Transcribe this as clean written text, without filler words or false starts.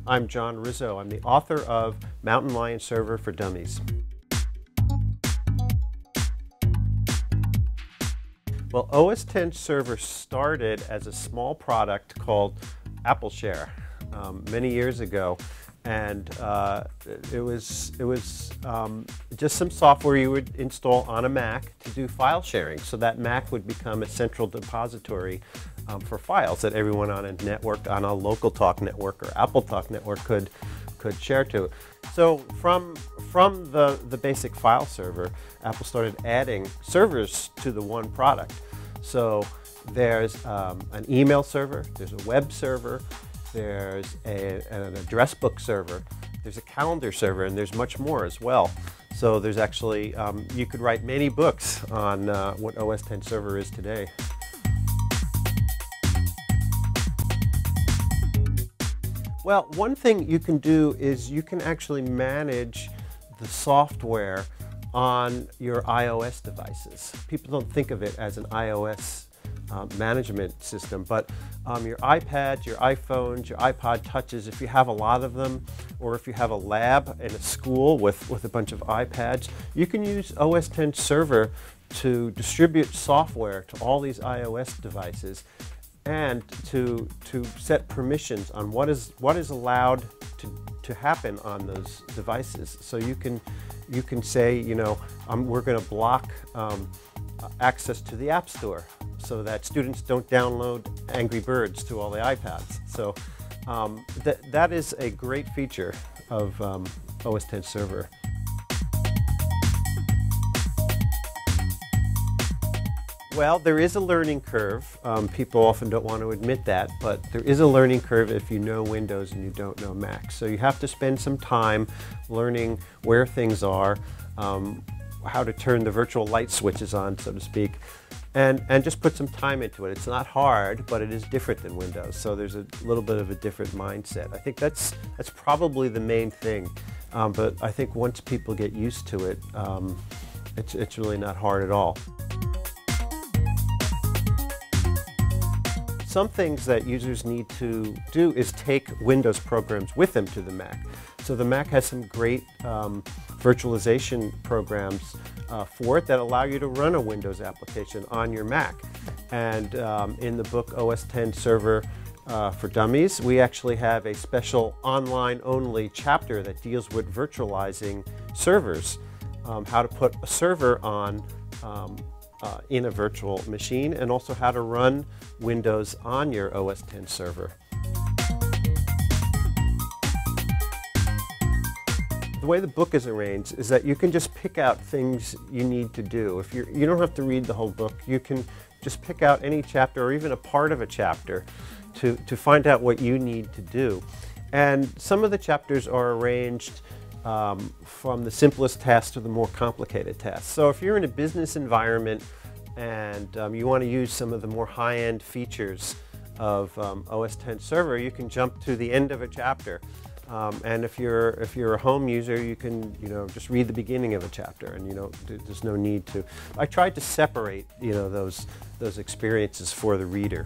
I'm John Rizzo. I'm the author of Mountain Lion Server for Dummies. Well, OS X Server started as a small product called AppleShare many years ago, and it was just some software you would install on a Mac to do file sharing. So that Mac would become a central depository for files that everyone on a network, on a local talk network or Apple Talk network could share to. So from the basic file server, Apple started adding servers to the one product. So there's an email server, there's a web server, there's an address book server, there's a calendar server, and there's much more as well. So there's actually, you could write many books on what OS X Server is today. Well, one thing you can do is you can actually manage the software on your iOS devices. People don't think of it as an iOS management system, but your iPads, your iPhones, your iPod Touches, if you have a lot of them, or if you have a lab in a school with a bunch of iPads, you can use OS X Server to distribute software to all these iOS devices and to set permissions on what is allowed to happen on those devices. So you can say, you know, we're going to block access to the App Store so that students don't download Angry Birds to all the iPads. So that is a great feature of OS X Server. Well, there is a learning curve. People often don't want to admit that, but there is a learning curve if you know Windows and you don't know Mac. So you have to spend some time learning where things are, how to turn the virtual light switches on, so to speak, and just put some time into it. It's not hard, but it is different than Windows. So there's a little bit of a different mindset. I think that's probably the main thing. But I think once people get used to it, it's really not hard at all. Some things that users need to do is take Windows programs with them to the Mac. So the Mac has some great virtualization programs for it that allow you to run a Windows application on your Mac. And in the book OS X Server for Dummies, we actually have a special online-only chapter that deals with virtualizing servers, how to put a server on in a virtual machine, and also how to run Windows on your OS X server. The way the book is arranged is that you can just pick out things you need to do. If you don't have to read the whole book, you can just pick out any chapter or even a part of a chapter to find out what you need to do. And some of the chapters are arranged from the simplest tasks to the more complicated tasks. So if you're in a business environment and you want to use some of the more high-end features of OS X Server, you can jump to the end of a chapter. And if you're a home user, you can just read the beginning of a chapter, and there's no need to. I tried to separate those experiences for the reader.